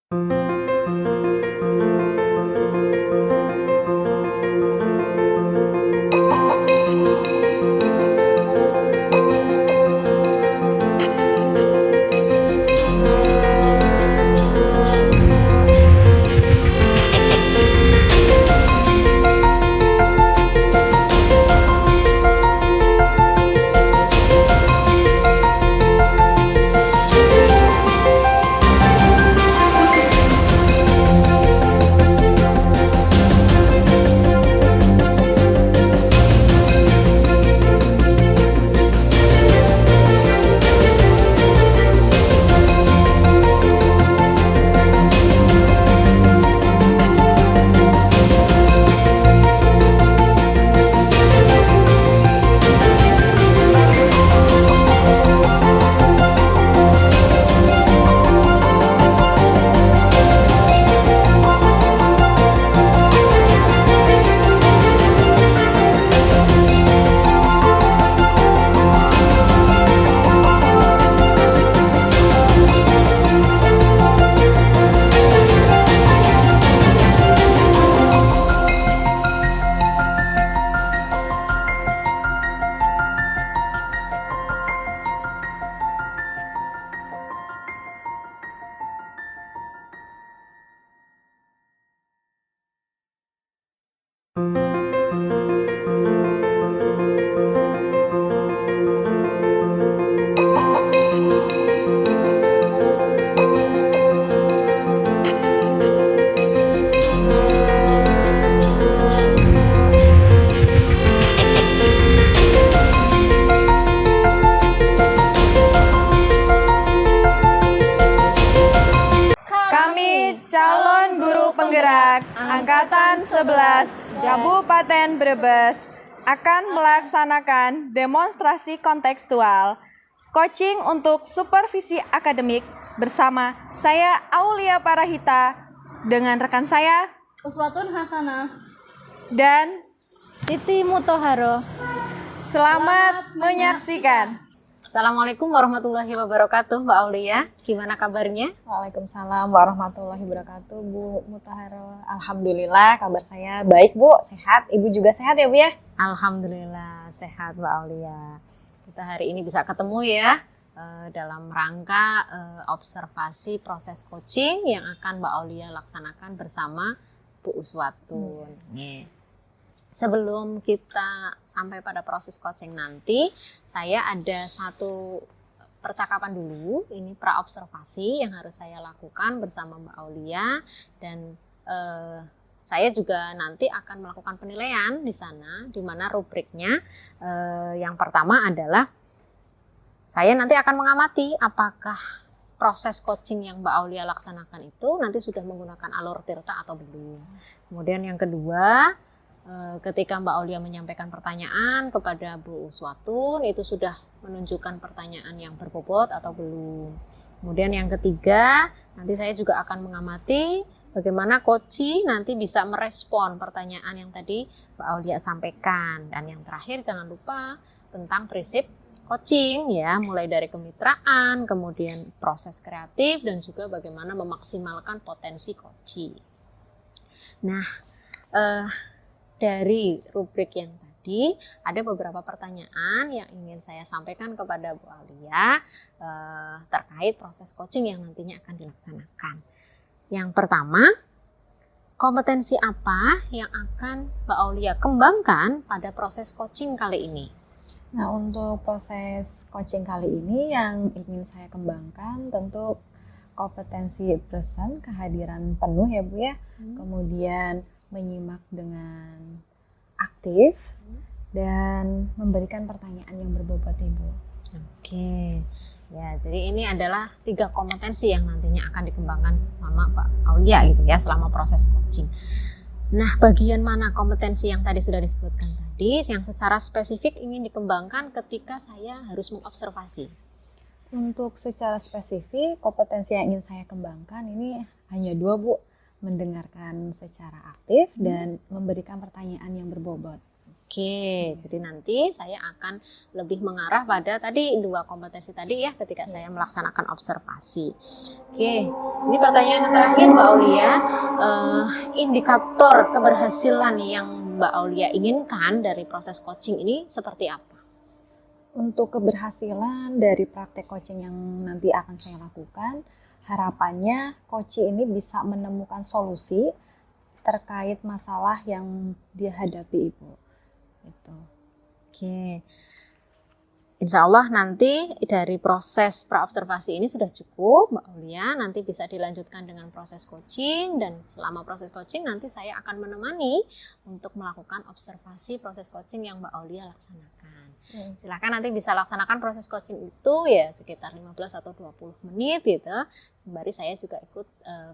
Kami calon guru penggerak Angkatan 11 Kabupaten Brebes akan melaksanakan demonstrasi kontekstual coaching untuk supervisi akademik bersama saya Aulia Parahita dengan rekan saya Uswatun Hasanah dan Siti Mutoharo. selamat menyaksikan. Assalamualaikum warahmatullahi wabarakatuh, Mbak Aulia. Gimana kabarnya? Waalaikumsalam warahmatullahi wabarakatuh, Bu Mutaharo. Alhamdulillah, kabar saya baik, Bu. Sehat. Ibu juga sehat ya, Bu ya? Alhamdulillah sehat, Mbak Aulia. Kita hari ini bisa ketemu ya dalam rangka observasi proses coaching yang akan Mbak Aulia laksanakan bersama Bu Uswatun. Sebelum kita sampai pada proses coaching nanti, saya ada satu percakapan dulu. Ini pra-observasi yang harus saya lakukan bersama Mbak Aulia. Dan saya juga nanti akan melakukan penilaian di sana, di mana rubriknya yang pertama adalah saya nanti akan mengamati apakah proses coaching yang Mbak Aulia laksanakan itu nanti sudah menggunakan alur tirta atau belum. Kemudian yang kedua, ketika Mbak Aulia menyampaikan pertanyaan kepada Bu Uswatun, itu sudah menunjukkan pertanyaan yang berbobot atau belum. Kemudian yang ketiga, nanti saya juga akan mengamati bagaimana coaching nanti bisa merespon pertanyaan yang tadi Mbak Aulia sampaikan. Dan yang terakhir, jangan lupa tentang prinsip coaching ya, mulai dari kemitraan, kemudian proses kreatif, dan juga bagaimana memaksimalkan potensi coaching. Nah, dari rubrik yang tadi ada beberapa pertanyaan yang ingin saya sampaikan kepada Bu Aulia terkait proses coaching yang nantinya akan dilaksanakan. Yang pertama, kompetensi apa yang akan Mbak Aulia kembangkan pada proses coaching kali ini? Nah, untuk proses coaching kali ini yang ingin saya kembangkan tentu kompetensi present, kehadiran penuh ya, Bu ya. Kemudian menyimak dengan aktif dan memberikan pertanyaan yang berbobot, Ibu. Oke, ya jadi ini adalah 3 kompetensi yang nantinya akan dikembangkan sama Pak Aulia gitu ya selama proses coaching. Nah, bagian mana kompetensi yang tadi sudah disebutkan tadi yang secara spesifik ingin dikembangkan ketika saya harus mengobservasi? Untuk secara spesifik, kompetensi yang ingin saya kembangkan ini hanya 2, Bu. Mendengarkan secara aktif dan memberikan pertanyaan yang berbobot. Oke, jadi nanti saya akan lebih mengarah pada tadi 2 kompetensi tadi ya ketika saya melaksanakan observasi. Oke, ini pertanyaan yang terakhir Mbak Aulia, indikator keberhasilan yang Mbak Aulia inginkan dari proses coaching ini seperti apa? Untuk keberhasilan dari praktek coaching yang nanti akan saya lakukan, harapannya coaching ini bisa menemukan solusi terkait masalah yang dia hadapi Ibu. Gitu. Oke, Insya Allah nanti dari proses praobservasi ini sudah cukup Mbak Aulia, nanti bisa dilanjutkan dengan proses coaching, dan selama proses coaching nanti saya akan menemani untuk melakukan observasi proses coaching yang Mbak Aulia laksanakan. Silakan nanti bisa laksanakan proses coaching itu ya sekitar 15 atau 20 menit gitu, sembari saya juga ikut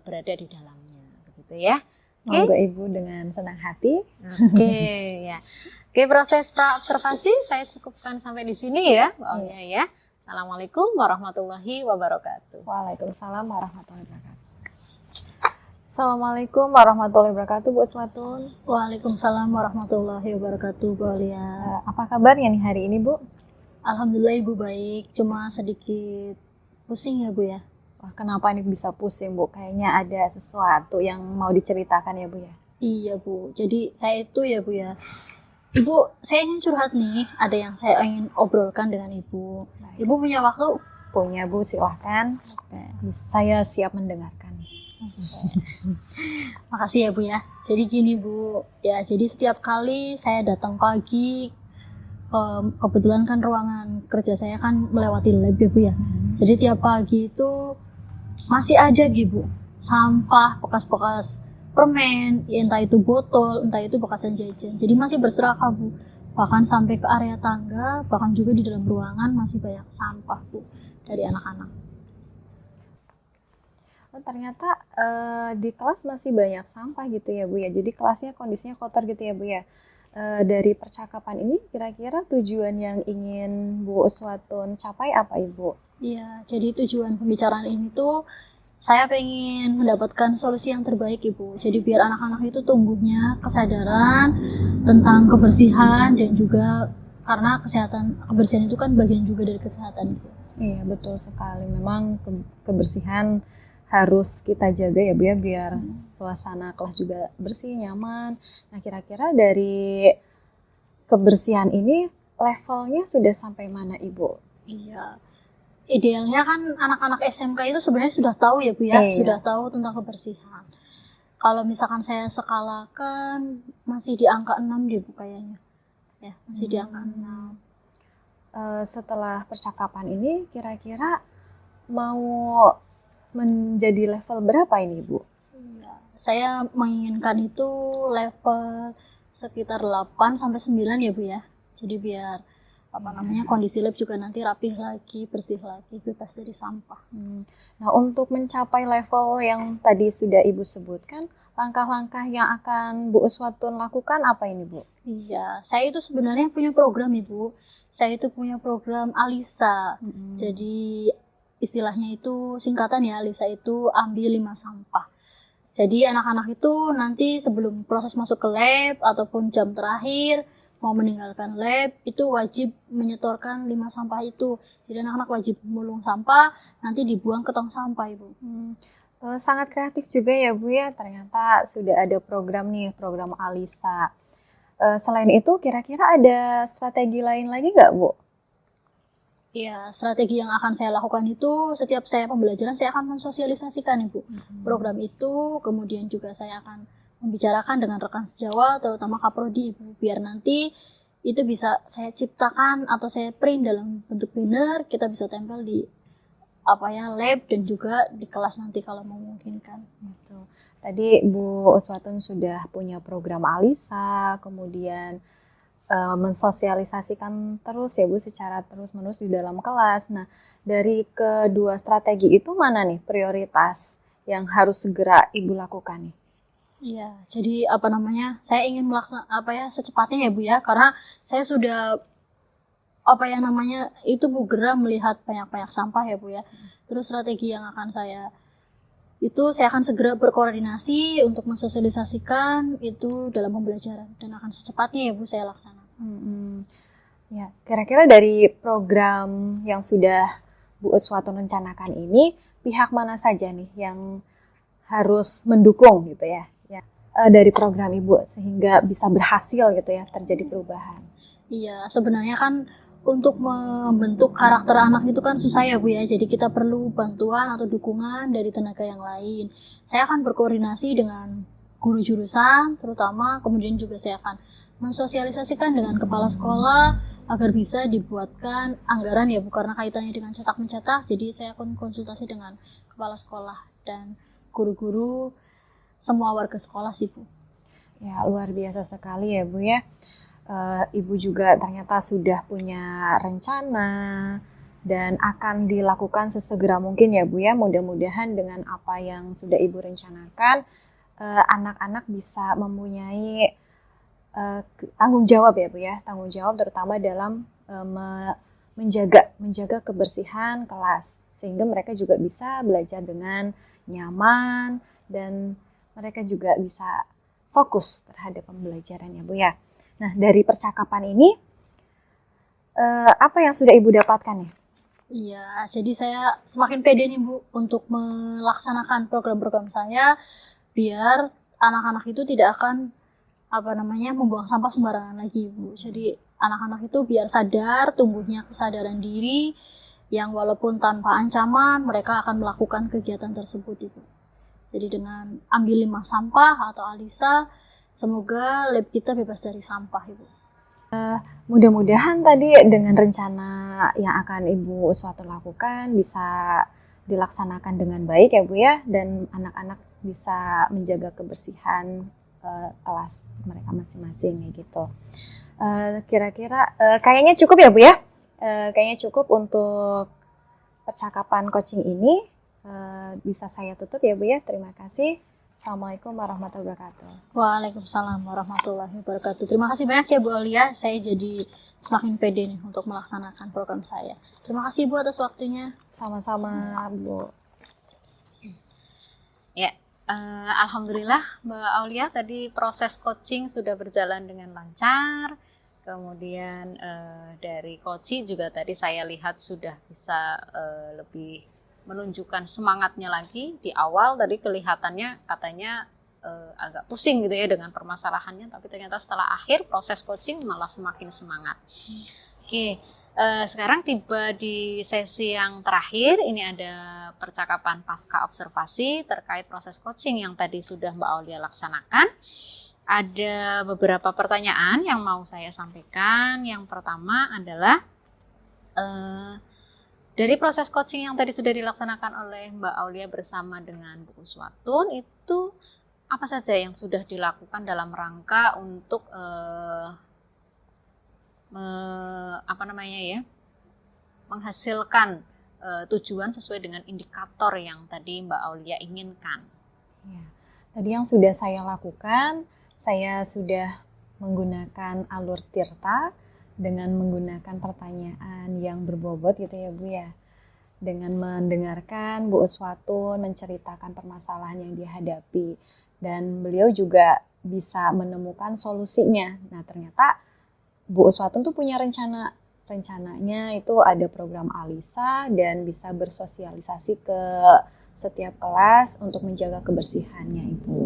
berada di dalamnya, begitu ya. Monggo Ibu dengan senang hati. Oke, ya. Oke, proses praobservasi saya cukupkan sampai di sini ya, Mbak Aulia ya. Assalamualaikum warahmatullahi wabarakatuh. Waalaikumsalam warahmatullahi wabarakatuh. Assalamualaikum warahmatullahi wabarakatuh, Bu Uswatun. Waalaikumsalam warahmatullahi wabarakatuh, Bu Aulia. Apa kabarnya nih hari ini, Bu? Alhamdulillah Ibu baik, cuma sedikit pusing ya Bu ya. Wah, kenapa ini bisa pusing, Bu? Kayaknya ada sesuatu yang mau diceritakan ya, Bu ya? Iya Bu, jadi saya itu ya Bu ya. Ibu, saya ingin curhat nih, ada yang saya ingin obrolkan dengan Ibu. Ibu punya waktu? Punya, Bu, silahkan. Saya siap mendengarkan. Makasih ya Bu ya. Jadi gini Bu, ya jadi setiap kali saya datang pagi, kebetulan kan ruangan kerja saya kan melewati lab ya Bu ya. Jadi tiap pagi itu masih ada gitu sampah, bekas-bekas permen, ya entah itu botol, entah itu bekasan jajan. Jadi masih berserakan Bu. Bahkan sampai ke area tangga, bahkan juga di dalam ruangan masih banyak sampah Bu dari anak-anak. Oh, ternyata di kelas masih banyak sampah gitu ya Bu ya. Jadi kelasnya kondisinya kotor gitu ya Bu ya. Dari percakapan ini kira-kira tujuan yang ingin Bu Uswatun capai apa Ibu? Iya, jadi tujuan pembicaraan ini tuh saya pengen mendapatkan solusi yang terbaik Ibu. Jadi biar anak-anak itu tumbuhnya kesadaran tentang kebersihan, dan juga karena kebersihan itu kan bagian juga dari kesehatan Ibu. Iya, betul sekali. Memang kebersihan harus kita jaga ya Bu ya, biar suasana kelas juga bersih, nyaman. Nah, kira-kira dari kebersihan ini levelnya sudah sampai mana Ibu? Iya, idealnya kan anak-anak SMK itu sebenarnya sudah tahu ya Bu ya, Iya. sudah tahu tentang kebersihan. Kalau misalkan saya skalakan masih di angka 6 deh Bu kayaknya. Ya, masih di angka 6. Setelah percakapan ini kira-kira mau menjadi level berapa ini Bu? Iya, saya menginginkan itu level sekitar 8 sampai 9 ya Bu ya. Jadi biar kondisi lab juga nanti rapih lagi, bersih lagi, bebas dari sampah. Nah, untuk mencapai level yang tadi sudah Ibu sebutkan, langkah-langkah yang akan Bu Uswatun lakukan apa ini Bu? Iya, saya itu sebenarnya punya program Ibu. Saya itu punya program Alisa. Jadi istilahnya itu singkatan ya, Alisa itu ambil 5 sampah. Jadi anak-anak itu nanti sebelum proses masuk ke lab ataupun jam terakhir mau meninggalkan lab itu wajib menyetorkan 5 sampah itu. Jadi anak-anak wajib mulung sampah, nanti dibuang ke tong sampah Ibu. Sangat kreatif juga ya Bu ya, ternyata sudah ada program nih, program Alisa. Selain itu kira-kira ada strategi lain lagi nggak Bu? Ya, strategi yang akan saya lakukan itu setiap saya pembelajaran saya akan mensosialisasikan Ibu program itu, kemudian juga saya akan membicarakan dengan rekan sejawat terutama Kaprodi Ibu, biar nanti itu bisa saya ciptakan atau saya print dalam bentuk banner, kita bisa tempel di lab dan juga di kelas nanti kalau memungkinkan. Gitu. Tadi Bu Uswatun sudah punya program Alisa, kemudian mensosialisasikan terus ya Bu secara terus-menerus di dalam kelas. Nah, dari kedua strategi itu mana nih prioritas yang harus segera Ibu lakukan nih? Iya, jadi saya ingin melaksanakan secepatnya ya Bu ya, karena saya sudah itu Bu geram melihat banyak-banyak sampah ya Bu ya. Terus strategi yang akan saya akan segera berkoordinasi untuk mensosialisasikan itu dalam pembelajaran dan akan secepatnya ya Bu saya laksanakan. Ya, kira-kira dari program yang sudah Bu Uswatun rencanakan ini, pihak mana saja nih yang harus mendukung gitu ya, dari program Ibu sehingga bisa berhasil gitu ya, terjadi perubahan? Iya, sebenarnya kan untuk membentuk karakter anak itu kan susah ya Bu ya. Jadi kita perlu bantuan atau dukungan dari tenaga yang lain. Saya akan berkoordinasi dengan guru jurusan terutama, kemudian juga saya akan mensosialisasikan dengan kepala sekolah agar bisa dibuatkan anggaran ya Bu, karena kaitannya dengan cetak mencetak. Jadi saya akan konsultasi dengan kepala sekolah dan guru-guru semua warga sekolah sih Bu. Ya, luar biasa sekali ya Bu ya. Ibu juga ternyata sudah punya rencana dan akan dilakukan sesegera mungkin ya Bu ya. Mudah-mudahan dengan apa yang sudah Ibu rencanakan, anak-anak bisa mempunyai tanggung jawab ya Bu ya. Tanggung jawab terutama dalam menjaga kebersihan kelas, sehingga mereka juga bisa belajar dengan nyaman dan mereka juga bisa fokus terhadap pembelajaran ya Bu ya. Nah, dari percakapan ini, apa yang sudah Ibu dapatkan ya? Iya, jadi saya semakin pede nih Bu untuk melaksanakan program-program saya biar anak-anak itu tidak akan membuang sampah sembarangan lagi Bu. Jadi anak-anak itu biar sadar, tumbuhnya kesadaran diri yang walaupun tanpa ancaman mereka akan melakukan kegiatan tersebut Ibu. Jadi dengan ambil limbah sampah atau Alisa, semoga lab kita bebas dari sampah Ibu. Mudah-mudahan tadi dengan rencana yang akan Ibu Uswatun lakukan bisa dilaksanakan dengan baik ya Bu ya, dan anak-anak bisa menjaga kebersihan kelas mereka masing-masing gitu. Kira-kira kayaknya cukup ya Bu ya. Kayaknya cukup untuk percakapan coaching ini. Bisa saya tutup ya Bu ya. Terima kasih. Assalamualaikum warahmatullahi wabarakatuh. Waalaikumsalam warahmatullahi wabarakatuh. Terima kasih banyak ya Bu Aulia. Saya jadi semakin pede nih untuk melaksanakan program saya. Terima kasih Bu atas waktunya. Sama-sama Bu. Ya, alhamdulillah Mbak Aulia, tadi proses coaching sudah berjalan dengan lancar. Kemudian dari coaching juga tadi saya lihat sudah bisa lebih menunjukkan semangatnya lagi. Di awal tadi kelihatannya katanya agak pusing gitu ya dengan permasalahannya, tapi ternyata setelah akhir proses coaching malah semakin semangat. Oke, sekarang tiba di sesi yang terakhir. Ini ada percakapan pasca observasi terkait proses coaching yang tadi sudah Mbak Aulia laksanakan. Ada beberapa pertanyaan yang mau saya sampaikan. Yang pertama adalah dari proses coaching yang tadi sudah dilaksanakan oleh Mbak Aulia bersama dengan Bu Uswatun, itu apa saja yang sudah dilakukan dalam rangka untuk menghasilkan tujuan sesuai dengan indikator yang tadi Mbak Aulia inginkan? Ya, tadi yang sudah saya lakukan, saya sudah menggunakan alur Tirta dengan menggunakan pertanyaan yang berbobot gitu ya Bu ya. Dengan mendengarkan Bu Uswatun menceritakan permasalahan yang dihadapi, dan beliau juga bisa menemukan solusinya. Nah, ternyata Bu Uswatun tuh punya rencananya itu ada program Alisa dan bisa bersosialisasi ke setiap kelas untuk menjaga kebersihannya Ibu.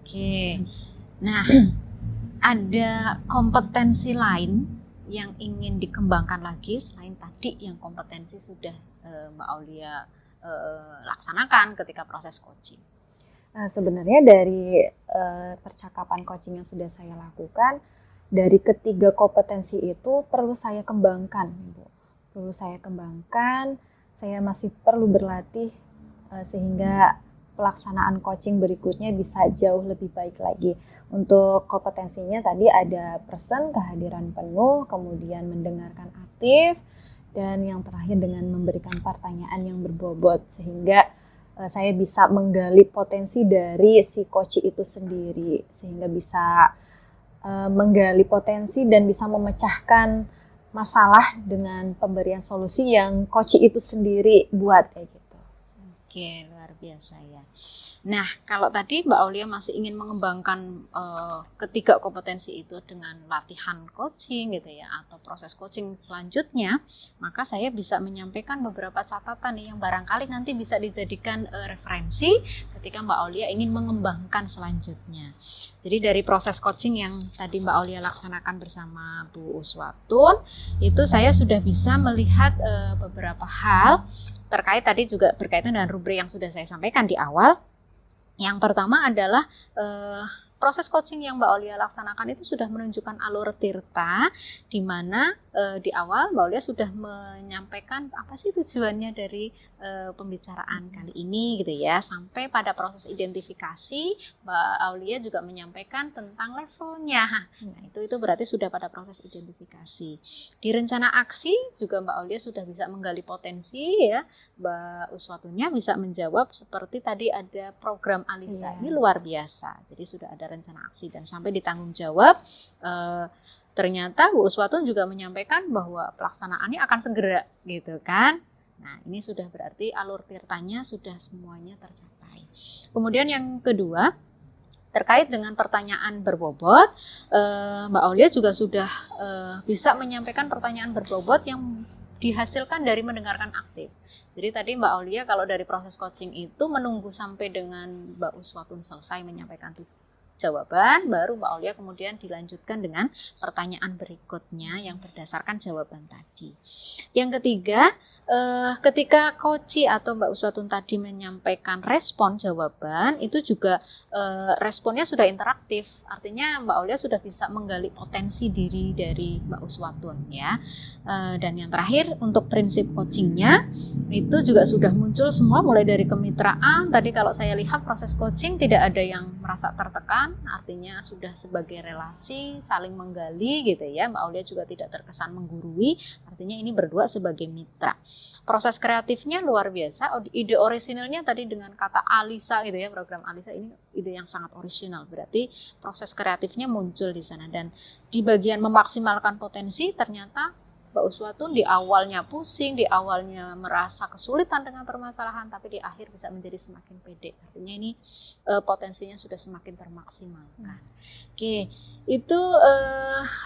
Oke. Nah, ada kompetensi lain yang ingin dikembangkan lagi selain tadi yang kompetensi sudah Mbak Aulia laksanakan ketika proses coaching? Sebenarnya dari percakapan coaching yang sudah saya lakukan, dari ketiga kompetensi itu perlu saya kembangkan, Ibu. Perlu saya kembangkan, saya masih perlu berlatih sehingga pelaksanaan coaching berikutnya bisa jauh lebih baik lagi. Untuk kompetensinya tadi ada present, kehadiran penuh, kemudian mendengarkan aktif, dan yang terakhir dengan memberikan pertanyaan yang berbobot sehingga saya bisa menggali potensi dari si coach itu sendiri, sehingga bisa menggali potensi dan bisa memecahkan masalah dengan pemberian solusi yang coach itu sendiri buat kayak gitu. Oke, luar biasa ya. Nah, kalau tadi Mbak Aulia masih ingin mengembangkan ketiga kompetensi itu dengan latihan coaching gitu ya, atau proses coaching selanjutnya, maka saya bisa menyampaikan beberapa catatan nih yang barangkali nanti bisa dijadikan referensi ketika Mbak Aulia ingin mengembangkan selanjutnya. Jadi dari proses coaching yang tadi Mbak Aulia laksanakan bersama Bu Uswatun, itu saya sudah bisa melihat beberapa hal terkait tadi juga berkaitan dengan rubrik yang sudah saya sampaikan di awal. Yang pertama adalah proses coaching yang Mbak Aulia laksanakan itu sudah menunjukkan alur tirta, di mana di awal Mbak Aulia sudah menyampaikan apa sih tujuannya dari pembicaraan kali ini gitu ya, sampai pada proses identifikasi Mbak Aulia juga menyampaikan tentang levelnya. Nah, itu berarti sudah pada proses identifikasi. Di rencana aksi juga Mbak Aulia sudah bisa menggali potensi ya. Mbak Uswatunnya bisa menjawab seperti tadi ada program Alisa. Ini luar biasa. Jadi sudah ada rencana aksi dan sampai ditanggung jawab. Ternyata Bu Uswatun juga menyampaikan bahwa pelaksanaannya akan segera gitu kan. Nah, ini sudah berarti alur tirtanya sudah semuanya tercapai. Kemudian yang kedua, terkait dengan pertanyaan berbobot, Mbak Aulia juga sudah bisa menyampaikan pertanyaan berbobot yang dihasilkan dari mendengarkan aktif. Jadi tadi Mbak Aulia kalau dari proses coaching itu menunggu sampai dengan Mbak Uswatun selesai menyampaikan jawaban, baru Mbak Aulia kemudian dilanjutkan dengan pertanyaan berikutnya yang berdasarkan jawaban tadi. Yang ketiga, ketika coach atau Mbak Uswatun tadi menyampaikan respon jawaban, itu juga responnya sudah interaktif. Artinya Mbak Aulia sudah bisa menggali potensi diri dari Mbak Uswatun ya. Dan yang terakhir untuk prinsip coachingnya itu juga sudah muncul semua mulai dari kemitraan. Tadi kalau saya lihat proses coaching tidak ada yang merasa tertekan, artinya sudah sebagai relasi saling menggali gitu ya. Mbak Aulia juga tidak terkesan menggurui, artinya ini berdua sebagai mitra. Proses kreatifnya luar biasa. Ide orisinalnya tadi dengan kata Alisa gitu ya, program Alisa ini ide yang sangat orisinal. Berarti proses kreatifnya muncul di sana dan di bagian memaksimalkan potensi ternyata Mbak Uswatun di awalnya pusing, di awalnya merasa kesulitan dengan permasalahan, tapi di akhir bisa menjadi semakin pede. Artinya ini potensinya sudah semakin termaksimalkan. Oke, itu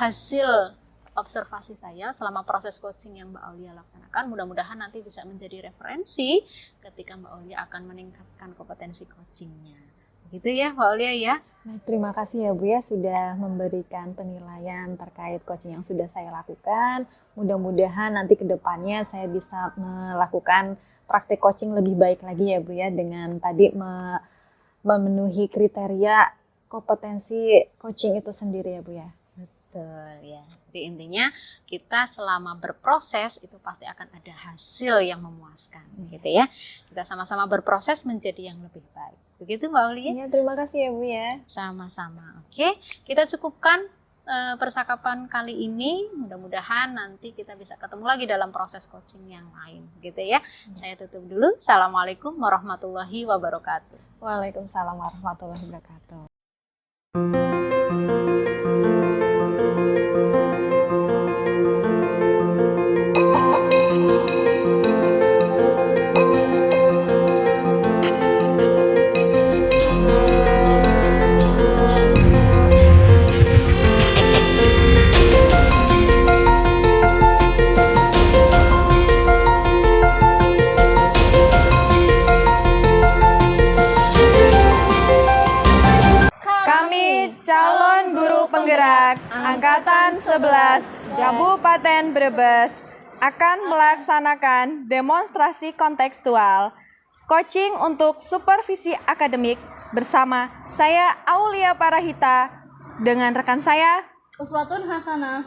hasil observasi saya selama proses coaching yang Mbak Aulia laksanakan. Mudah-mudahan nanti bisa menjadi referensi ketika Mbak Aulia akan meningkatkan kompetensi coachingnya. Begitu ya Mbak Aulia ya. Nah, terima kasih ya Bu ya sudah memberikan penilaian terkait coaching yang sudah saya lakukan. Mudah-mudahan nanti ke depannya saya bisa melakukan praktik coaching lebih baik lagi ya Bu ya, dengan tadi memenuhi kriteria kompetensi coaching itu sendiri ya Bu ya. Betul ya. Jadi intinya kita selama berproses itu pasti akan ada hasil yang memuaskan gitu ya. Kita sama-sama berproses menjadi yang lebih baik. Begitu Mbak Aulia? Iya, terima kasih ya Bu ya. Sama-sama. Oke, kita cukupkan percakapan kali ini. Mudah-mudahan nanti kita bisa ketemu lagi dalam proses coaching yang lain gitu ya. Saya tutup dulu. Assalamualaikum warahmatullahi wabarakatuh. Waalaikumsalam warahmatullahi wabarakatuh. Kami calon guru penggerak Angkatan 11 Kabupaten Brebes akan melaksanakan demonstrasi kontekstual coaching untuk supervisi akademik bersama saya Aulia Parahita dengan rekan saya Uswatun Hasanah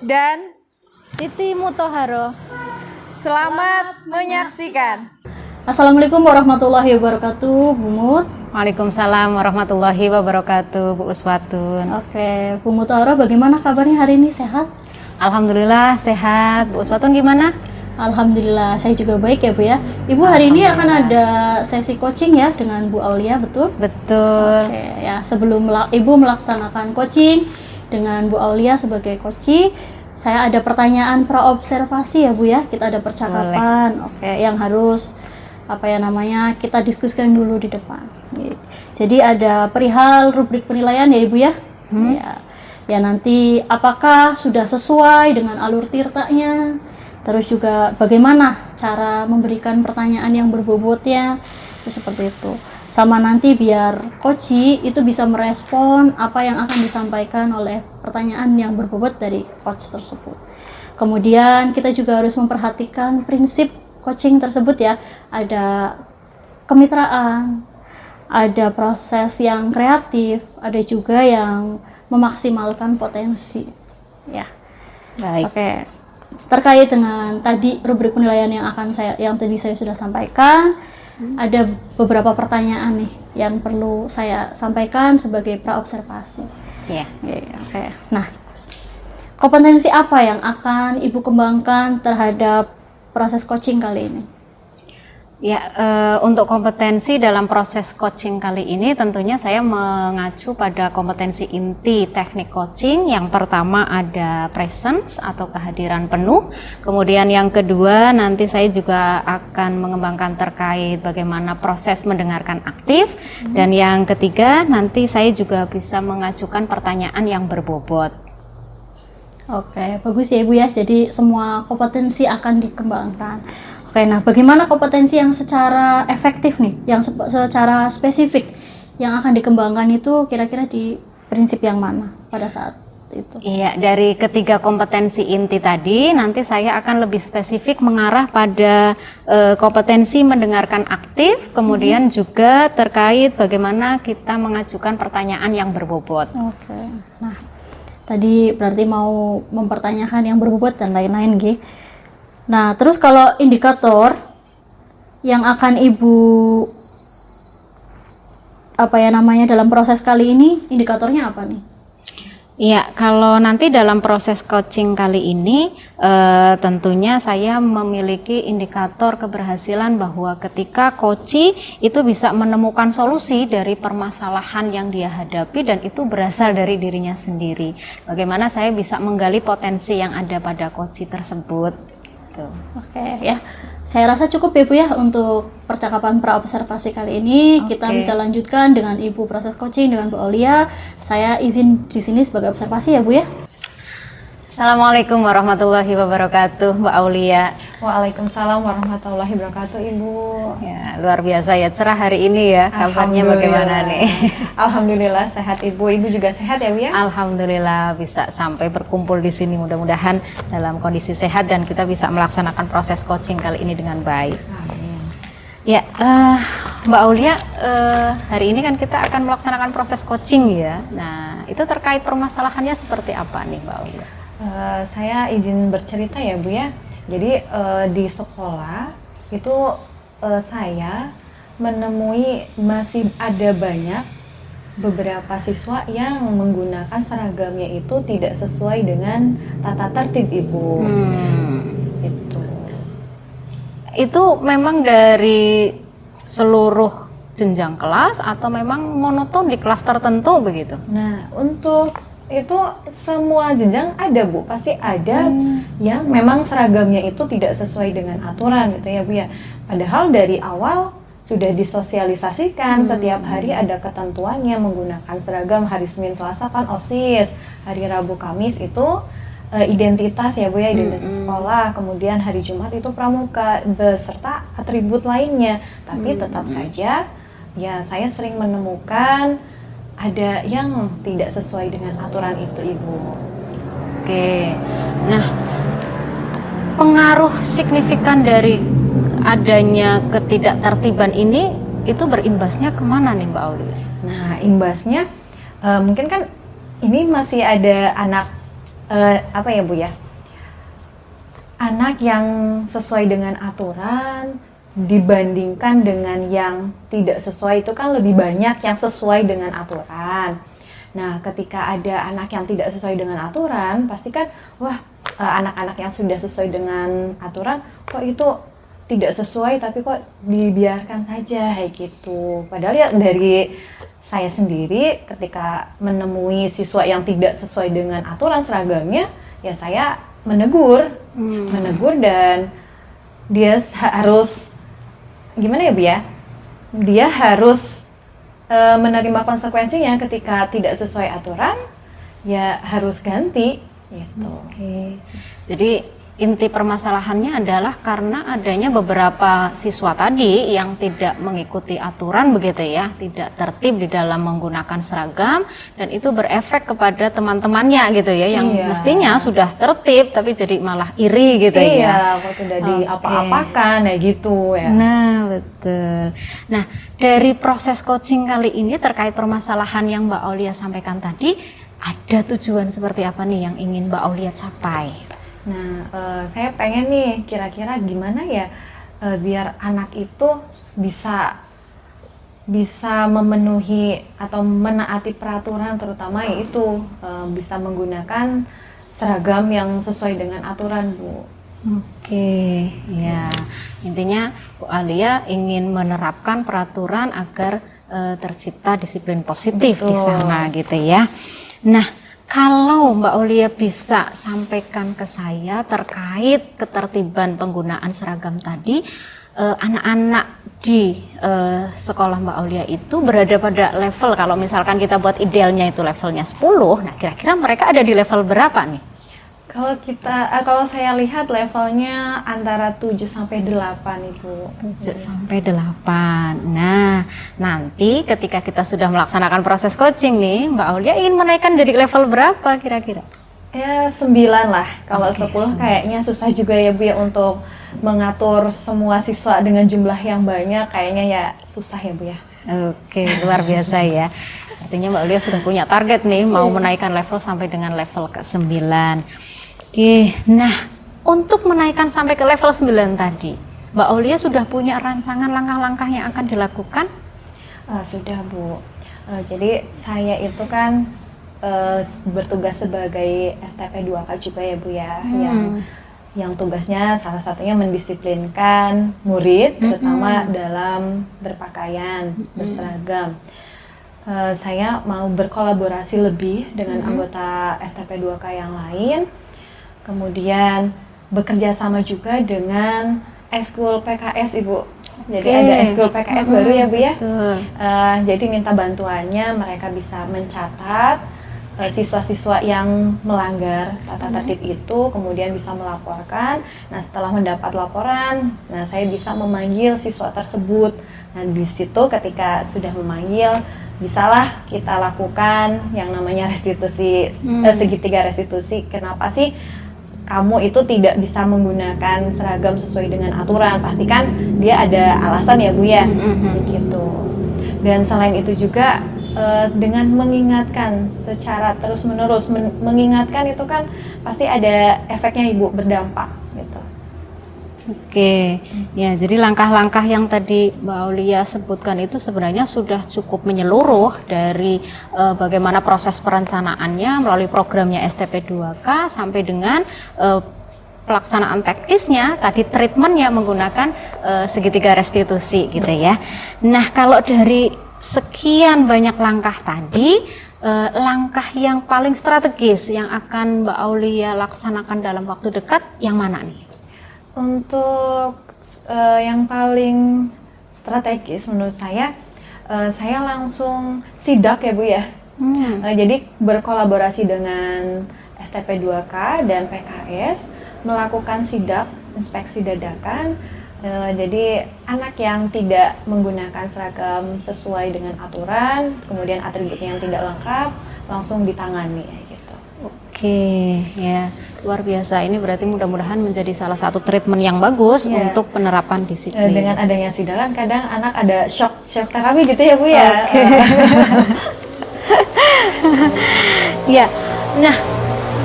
dan Siti Mutoharo. selamat menyaksikan. Assalamualaikum warahmatullahi wabarakatuh, Bu Mut. Waalaikumsalam warahmatullahi wabarakatuh, Bu Uswatun. Oke, Bu Mutoharo, bagaimana kabarnya hari ini? Sehat? Alhamdulillah sehat. Bu Uswatun gimana? Alhamdulillah, saya juga baik ya Bu ya. Ibu hari ini akan ada sesi coaching ya dengan Bu Aulia, betul? Betul. Oke, ya sebelum Ibu melaksanakan coaching dengan Bu Aulia sebagai coach, saya ada pertanyaan praobservasi ya Bu ya. Kita ada percakapan, oke, yang harus kita diskusikan dulu di depan. Jadi ada perihal rubrik penilaian ya Ibu ya. Ya nanti apakah sudah sesuai dengan alur tirtanya, terus juga bagaimana cara memberikan pertanyaan yang berbobotnya, itu seperti itu. Sama nanti biar coach itu bisa merespon apa yang akan disampaikan oleh pertanyaan yang berbobot dari coach tersebut. Kemudian kita juga harus memperhatikan prinsip coaching tersebut ya, ada kemitraan, ada proses yang kreatif, ada juga yang memaksimalkan potensi. Ya. Baik. Oke. Terkait dengan tadi rubrik penilaian yang tadi saya sudah sampaikan, ada beberapa pertanyaan nih yang perlu saya sampaikan sebagai praobservasi. Ya. Oke. Nah, kompetensi apa yang akan Ibu kembangkan terhadap proses coaching kali ini? Ya, untuk kompetensi dalam proses coaching kali ini tentunya saya mengacu pada kompetensi inti teknik coaching. Yang pertama ada presence atau kehadiran penuh. Kemudian yang kedua nanti saya juga akan mengembangkan terkait bagaimana proses mendengarkan aktif. Dan yang ketiga nanti saya juga bisa mengajukan pertanyaan yang berbobot. Oke, bagus ya Ibu ya. Jadi semua kompetensi akan dikembangkan. Oke, nah bagaimana kompetensi yang secara efektif nih, yang secara spesifik yang akan dikembangkan itu kira-kira di prinsip yang mana pada saat itu? Iya, dari ketiga kompetensi inti tadi nanti saya akan lebih spesifik mengarah pada kompetensi mendengarkan aktif, kemudian juga terkait bagaimana kita mengajukan pertanyaan yang berbobot. Oke, nah tadi berarti mau mempertanyakan yang berbobot dan lain-lain gitu. Nah, terus kalau indikator yang akan Ibu dalam proses kali ini, indikatornya apa nih? Iya, kalau nanti dalam proses coaching kali ini tentunya saya memiliki indikator keberhasilan bahwa ketika coachee itu bisa menemukan solusi dari permasalahan yang dia hadapi dan itu berasal dari dirinya sendiri. Bagaimana saya bisa menggali potensi yang ada pada coachee tersebut. Oke ya, saya rasa cukup ya Bu ya untuk percakapan praobservasi kali ini. Kita bisa lanjutkan dengan Ibu proses coaching dengan Bu Aulia. Saya izin di sini sebagai observasi ya Bu ya. Assalamualaikum warahmatullahi wabarakatuh, Mbak Aulia. Waalaikumsalam warahmatullahi wabarakatuh, Ibu. Ya, luar biasa ya, cerah hari ini ya. Kabarnya bagaimana nih? Alhamdulillah sehat Ibu. Ibu juga sehat ya Bu ya? Alhamdulillah bisa sampai berkumpul di sini. Mudah-mudahan dalam kondisi sehat dan kita bisa melaksanakan proses coaching kali ini dengan baik. Amin. Ya, Mbak Aulia, hari ini kan kita akan melaksanakan proses coaching ya. Nah, itu terkait permasalahannya seperti apa nih, Mbak Aulia? Saya izin bercerita ya Bu ya. Jadi di sekolah itu saya menemui masih ada banyak beberapa siswa yang menggunakan seragamnya itu tidak sesuai dengan tata tertib Ibu. Itu memang dari seluruh jenjang kelas atau memang monoton di kelas tertentu begitu? Nah, untuk itu semua jenjang ada Bu, pasti ada yang memang seragamnya itu tidak sesuai dengan aturan gitu ya Bu ya. Padahal dari awal sudah disosialisasikan setiap hari ada ketentuannya menggunakan seragam. Hari Senin Selasa kan OSIS, hari Rabu Kamis itu identitas ya Bu ya, identitas sekolah, kemudian hari Jumat itu pramuka beserta atribut lainnya. Tapi tetap saja ya saya sering menemukan ada yang tidak sesuai dengan aturan itu Ibu. Oke, nah pengaruh signifikan dari adanya ketidaktertiban ini itu berimbasnya kemana nih Mbak Aulia? Nah imbasnya mungkin kan ini masih ada anak apa ya Bu ya, anak yang sesuai dengan aturan dibandingkan dengan yang tidak sesuai itu kan lebih banyak yang sesuai dengan aturan. Nah, ketika ada anak yang tidak sesuai dengan aturan, pasti kan wah anak-anak yang sudah sesuai dengan aturan kok itu tidak sesuai tapi kok dibiarkan saja kayak gitu. Padahal ya dari saya sendiri ketika menemui siswa yang tidak sesuai dengan aturan seragamnya, ya saya menegur dan dia harus gimana ya Bu ya? Dia harus menerima konsekuensinya ketika tidak sesuai aturan, ya harus ganti gitu. Oke. Jadi inti permasalahannya adalah karena adanya beberapa siswa tadi yang tidak mengikuti aturan begitu ya, tidak tertib di dalam menggunakan seragam, dan itu berefek kepada teman-temannya gitu ya, yang Iya. mestinya sudah tertib tapi jadi malah iri gitu ya. Iya, kok tidak diapa-apakan ya gitu ya. Nah, betul. Nah, dari proses coaching kali ini terkait permasalahan yang Mbak Aulia sampaikan tadi, ada tujuan seperti apa nih yang ingin Mbak Aulia capai? Nah, saya pengen nih kira-kira gimana ya biar anak itu bisa memenuhi atau menaati peraturan, terutama yaitu bisa menggunakan seragam yang sesuai dengan aturan, Bu. Oke, ya. Intinya Bu Aulia ingin menerapkan peraturan agar tercipta disiplin positif di Betul. sana gitu ya. Nah, kalau Mbak Aulia bisa sampaikan ke saya terkait ketertiban penggunaan seragam tadi, anak-anak di sekolah Mbak Aulia itu berada pada level, kalau misalkan kita buat idealnya itu levelnya 10, nah kira-kira mereka ada di level berapa nih? Kalau saya lihat levelnya antara 7 sampai 8, Ibu. 7 sampai 8. Nah, nanti ketika kita sudah melaksanakan proses coaching nih, Mbak Aulia ingin menaikkan jadi level berapa kira-kira? Ya 9 lah. Kalau Oke, 10 kayaknya susah juga ya Bu ya untuk mengatur semua siswa dengan jumlah yang banyak, kayaknya ya susah ya Bu ya. Oke, luar biasa ya. Artinya Mbak Aulia sudah punya target nih, mau menaikkan level sampai dengan level ke-9. Oke, nah untuk menaikkan sampai ke level 9 tadi, Mbak Aulia sudah punya rancangan langkah-langkah yang akan dilakukan? Sudah Bu. Jadi saya itu kan bertugas sebagai STP 2K juga ya Bu ya, yang tugasnya salah satunya mendisiplinkan murid, terutama dalam berpakaian, berseragam. Saya mau berkolaborasi lebih dengan anggota STP 2K yang lain, kemudian bekerja sama juga dengan Eskul PKS Ibu. Jadi ada Eskul PKS baru ya Bu ya. Betul. Jadi minta bantuannya, mereka bisa mencatat siswa-siswa yang melanggar tata tertib itu, kemudian bisa melaporkan. Nah, setelah mendapat laporan, nah saya bisa memanggil siswa tersebut. Nah, di situ ketika sudah memanggil, bisalah kita lakukan yang namanya restitusi, segitiga restitusi. Kenapa sih kamu itu tidak bisa menggunakan seragam sesuai dengan aturan? Pastikan dia ada alasan ya Bu ya, gitu. Dan selain itu juga dengan mengingatkan secara terus-menerus, mengingatkan itu kan pasti ada efeknya Ibu, berdampak gitu. Oke, ya jadi langkah-langkah yang tadi Mbak Aulia sebutkan itu sebenarnya sudah cukup menyeluruh dari bagaimana proses perencanaannya melalui programnya STP 2K sampai dengan pelaksanaan teknisnya, tadi treatmentnya menggunakan segitiga restitusi gitu ya. Nah, kalau dari sekian banyak langkah tadi, langkah yang paling strategis yang akan Mbak Aulia laksanakan dalam waktu dekat yang mana nih? Untuk yang paling strategis menurut saya langsung sidak ya Bu ya. Jadi berkolaborasi dengan STP 2K dan PKS melakukan sidak, inspeksi dadakan. Jadi anak yang tidak menggunakan seragam sesuai dengan aturan, kemudian atributnya yang tidak lengkap, langsung ditangani gitu. Oke, ya luar biasa. Ini berarti mudah-mudahan menjadi salah satu treatment yang bagus untuk penerapan disiplin. Dengan adanya sidakan, kadang anak ada shock terapi gitu ya Bu ya. Ya, nah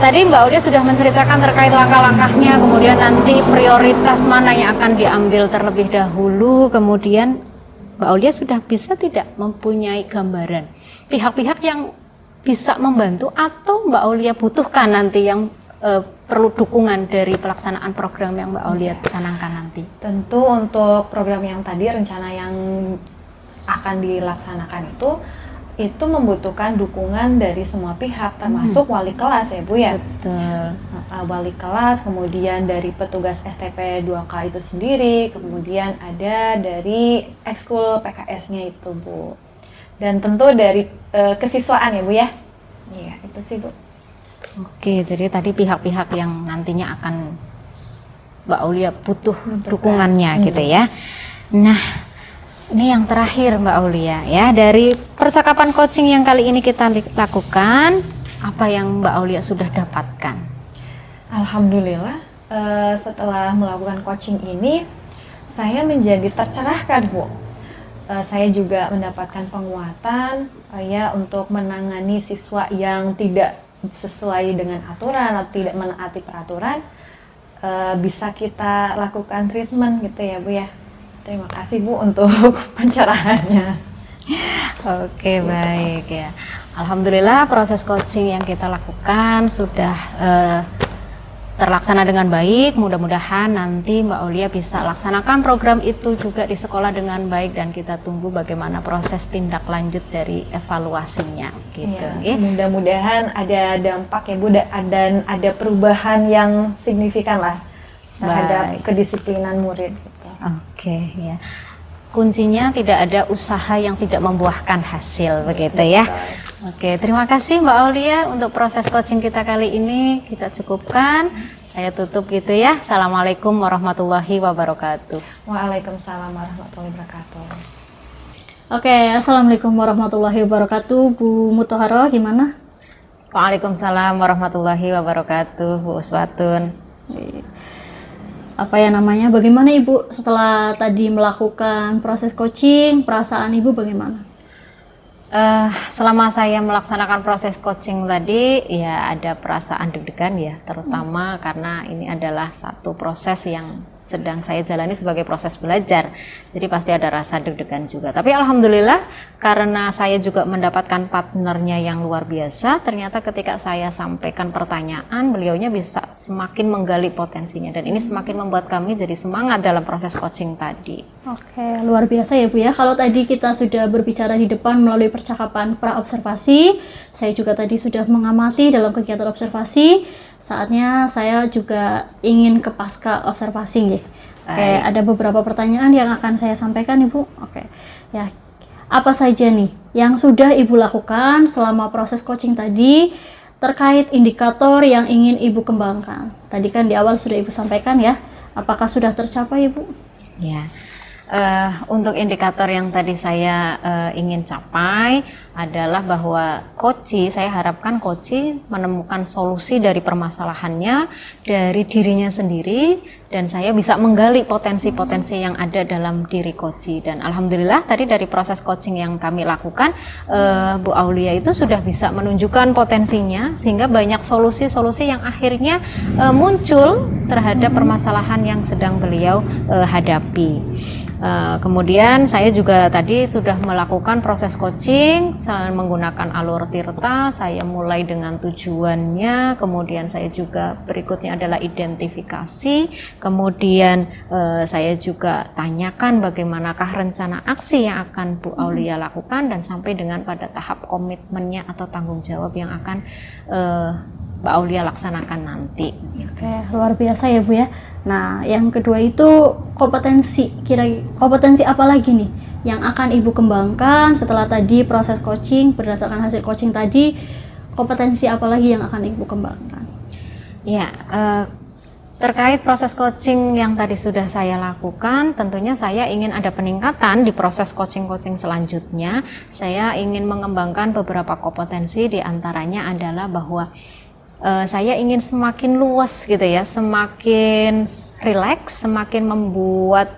tadi Mbak Aulia sudah menceritakan terkait langkah-langkahnya, kemudian nanti prioritas mana yang akan diambil terlebih dahulu, kemudian Mbak Aulia sudah bisa tidak mempunyai gambaran pihak-pihak yang bisa membantu atau Mbak Aulia butuhkan nanti yang perlu dukungan dari pelaksanaan program yang Mbak Aulia canangkan nanti? Tentu untuk program yang tadi, rencana yang akan dilaksanakan itu itu membutuhkan dukungan dari semua pihak, termasuk wali kelas ya Bu ya. Betul. Wali kelas, kemudian dari petugas STP 2K itu sendiri, kemudian ada dari ekskul PKS-nya itu Bu. Dan tentu dari kesiswaan ya Bu ya. Iya, itu sih Bu. Oke, jadi tadi pihak-pihak yang nantinya akan Mbak Aulia butuh dukungannya gitu ya. Nah, ini yang terakhir Mbak Aulia ya, dari percakapan coaching yang kali ini kita lakukan, apa yang Mbak Aulia sudah dapatkan? Alhamdulillah, setelah melakukan coaching ini, saya menjadi tercerahkan Bu. Saya juga mendapatkan penguatan ya untuk menangani siswa yang tidak sesuai dengan aturan atau tidak menaati peraturan, bisa kita lakukan treatment gitu ya Bu ya. Terima kasih Bu untuk pencerahannya. Oke, baik ya. Alhamdulillah proses coaching yang kita lakukan sudah terlaksana dengan baik. Mudah-mudahan nanti Mbak Aulia bisa laksanakan program itu juga di sekolah dengan baik, dan kita tunggu bagaimana proses tindak lanjut dari evaluasinya gitu. Ya, mudah-mudahan ada dampak ya Bu, dan ada perubahan yang signifikan lah terhadap kedisiplinan murid gitu. Oke ya. Kuncinya tidak ada usaha yang tidak membuahkan hasil begitu ya. Oke, terima kasih Mbak Aulia untuk proses coaching kita kali ini. Kita cukupkan. Saya tutup gitu ya. Assalamualaikum warahmatullahi wabarakatuh. Waalaikumsalam warahmatullahi wabarakatuh. Oke, assalamualaikum warahmatullahi wabarakatuh. Bu Mutahara gimana? Waalaikumsalam warahmatullahi wabarakatuh, Bu Uswatun. Apa ya namanya? Bagaimana Ibu setelah tadi melakukan proses coaching? Perasaan Ibu bagaimana? Selama saya melaksanakan proses coaching tadi, ya ada perasaan deg-degan ya, terutama karena ini adalah satu proses yang sedang saya jalani sebagai proses belajar, jadi pasti ada rasa deg-degan juga. Tapi alhamdulillah karena saya juga mendapatkan partnernya yang luar biasa, ternyata ketika saya sampaikan pertanyaan, beliaunya bisa semakin menggali potensinya, dan ini semakin membuat kami jadi semangat dalam proses coaching tadi. Oke, luar biasa ya Bu ya. Kalau tadi kita sudah berbicara di depan melalui percakapan pra-observasi, saya juga tadi sudah mengamati dalam kegiatan observasi. Saatnya saya juga ingin ke pasca observasi. Oke, ada beberapa pertanyaan yang akan saya sampaikan Ibu. Oke, ya, apa saja nih yang sudah Ibu lakukan selama proses coaching tadi terkait indikator yang ingin Ibu kembangkan? Tadi kan di awal sudah Ibu sampaikan ya, apakah sudah tercapai Ibu? Ya. Untuk indikator yang tadi saya ingin capai adalah bahwa saya harapkan coach menemukan solusi dari permasalahannya dari dirinya sendiri, dan saya bisa menggali potensi-potensi yang ada dalam diri coach. Dan alhamdulillah tadi dari proses coaching yang kami lakukan, Bu Aulia itu sudah bisa menunjukkan potensinya, sehingga banyak solusi-solusi yang akhirnya muncul terhadap permasalahan yang sedang beliau hadapi. Kemudian saya juga tadi sudah melakukan proses coaching selain menggunakan alur tirta. Saya mulai dengan tujuannya, kemudian saya juga berikutnya adalah identifikasi, kemudian saya juga tanyakan bagaimanakah rencana aksi yang akan Bu Aulia lakukan, dan sampai dengan pada tahap komitmennya atau tanggung jawab yang akan Mbak Aulia laksanakan nanti. Oke, luar biasa ya Bu ya. Nah, yang kedua itu kompetensi. Kompetensi apa lagi nih yang akan Ibu kembangkan setelah tadi proses coaching, berdasarkan hasil coaching tadi, kompetensi apa lagi yang akan Ibu kembangkan? Ya, terkait proses coaching yang tadi sudah saya lakukan, tentunya saya ingin ada peningkatan di proses coaching-coaching selanjutnya. Saya ingin mengembangkan beberapa kompetensi, diantaranya adalah bahwa saya ingin semakin luas gitu ya, semakin rileks, semakin membuat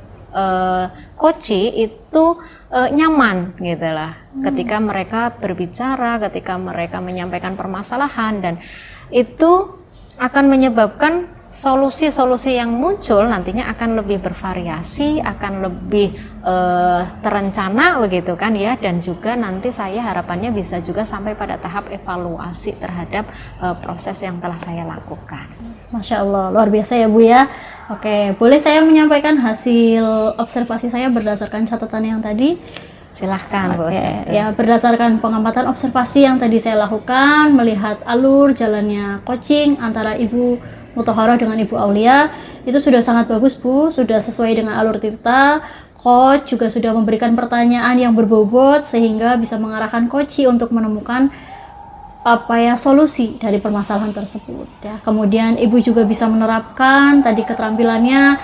coach itu nyaman gitu lah ketika mereka berbicara, ketika mereka menyampaikan permasalahan, dan itu akan menyebabkan solusi-solusi yang muncul nantinya akan lebih bervariasi, akan lebih terencana begitu kan ya, dan juga nanti saya harapannya bisa juga sampai pada tahap evaluasi terhadap proses yang telah saya lakukan. Masya Allah, luar biasa ya Bu ya. Oke, boleh saya menyampaikan hasil observasi saya berdasarkan catatan yang tadi? Silahkan Bu Oke, Uswatun. ya berdasarkan pengamatan observasi yang tadi saya lakukan, melihat alur jalannya coaching antara Ibu Mutahharah dengan Ibu Aulia, itu sudah sangat bagus Bu, sudah sesuai dengan alur Tirta. Coach juga sudah memberikan pertanyaan yang berbobot sehingga bisa mengarahkan coach untuk menemukan solusi dari permasalahan tersebut ya. Kemudian Ibu juga bisa menerapkan tadi keterampilannya